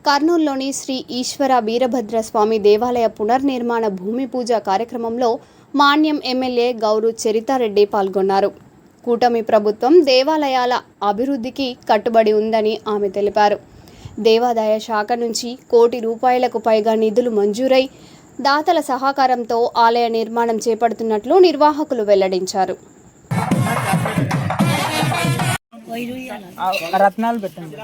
కర్నూలులోని శ్రీ ఈశ్వర వీరభద్ర స్వామి దేవాలయ పునర్నిర్మాణ భూమి పూజ కార్యక్రమంలో మాన్యం ఎమ్మెల్యే గౌరు చరితారెడ్డి పాల్గొన్నారు. కూటమి ప్రభుత్వం దేవాలయాల అభివృద్ధికి కట్టుబడి ఉందని ఆమె తెలిపారు. దేవాదాయ శాఖ నుంచి ₹1 కోటి పైగా నిధులు మంజూరై దాతల సహకారంతో ఆలయ నిర్మాణం చేపడుతున్నట్లు నిర్వాహకులు వెల్లడించారు. రత్నాలు పెట్టండి.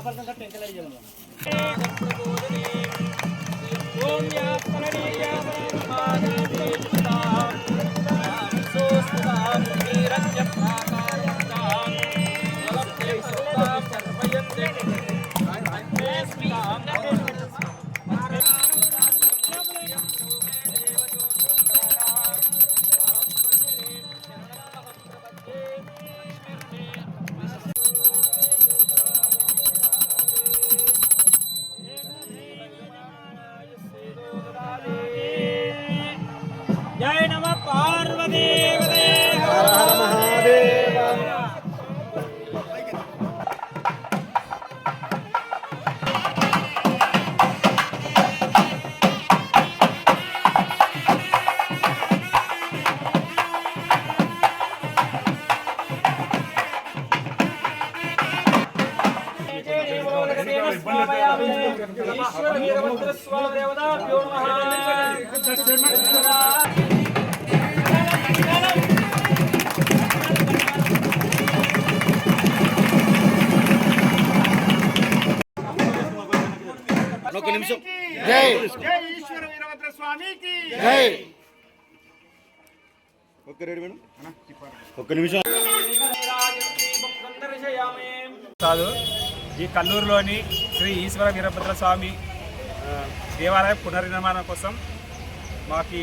జై నమ పార్వతీ హర హర మహాదేవ. ఈశ్వర వీరభద్ర స్వామి దేవతాభ్యో నమః. ఒక నిమిషం. జై జై ఈశ్వర వీరభద్ర స్వామికి జై. ఓకే రెడీ మేడం, ఒక్క నిమిషం. కాదు, ఈ కల్లూరులోని శ్రీ ఈశ్వర వీరభద్ర స్వామి దేవాలయ పునర్నిర్మాణం కోసం మాకు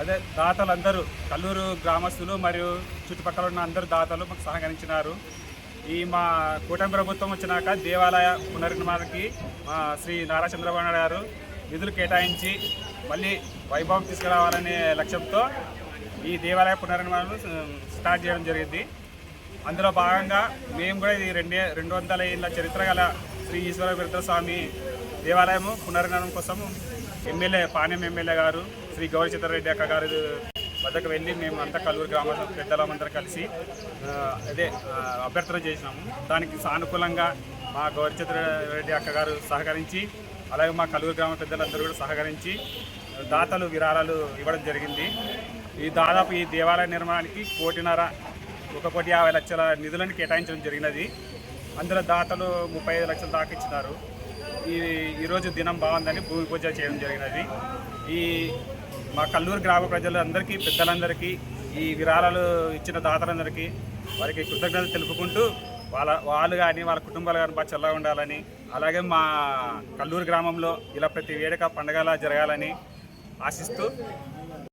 అదే దాతలందరూ కల్లూరు గ్రామస్తులు మరియు చుట్టుపక్కల ఉన్న అందరు దాతలు మాకు సహకరించినారు. ఈ మా కూటమి ప్రభుత్వం వచ్చినాక దేవాలయ పునర్నిర్మాణానికి శ్రీ నారా చంద్రబాబు నాయుడు గారు నిధులు కేటాయించి మళ్ళీ వైభవం తీసుకురావాలనే లక్ష్యంతో ఈ దేవాలయ పునర్నిర్మాణం స్టార్ట్ చేయడం జరిగింది. అందులో భాగంగా మేము కూడా ఇది 200 ఏళ్ళ చరిత్ర గల శ్రీ ఈశ్వర వీరభద్ర స్వామి దేవాలయము పునర్నిర్మాణం కోసం పాణ్యం ఎమ్మెల్యే గారు శ్రీ గౌరీ చరితారెడ్డి అక్క గారు వద్దకు వెళ్ళి మేము అంతా కల్లూరు గ్రామ పెద్దలందరం కలిసి అభ్యర్థన చేసినాము. దానికి సానుకూలంగా మా గౌరీ చరితారెడ్డి అక్క గారు సహకరించి, అలాగే మా కల్లూరు గ్రామ పెద్దలందరూ కూడా సహకరించి దాతలు విరాళాలు ఇవ్వడం జరిగింది. ఈ దాదాపు ఈ దేవాలయ నిర్మాణానికి ₹1,50,00,000 నిధులను కేటాయించడం జరిగినది. అందులో దాతలు 35 లక్షలు దాకా ఇచ్చినారు. ఈరోజు దినం బాగుందని భూమి పూజ చేయడం జరిగినది. ఈ మా కల్లూరు గ్రామ ప్రజలందరికీ, పెద్దలందరికీ, ఈ విరాళాలు ఇచ్చిన దాతలందరికీ వారికి కృతజ్ఞతలు తెలుపుకుంటూ వాళ్ళు కానీ వాళ్ళ కుటుంబాలు కానీ బాగా చల్లగా ఉండాలని, అలాగే మా కల్లూరు గ్రామంలో ఇలా ప్రతి వేడుక పండగలా జరగాలని ఆశిస్తూ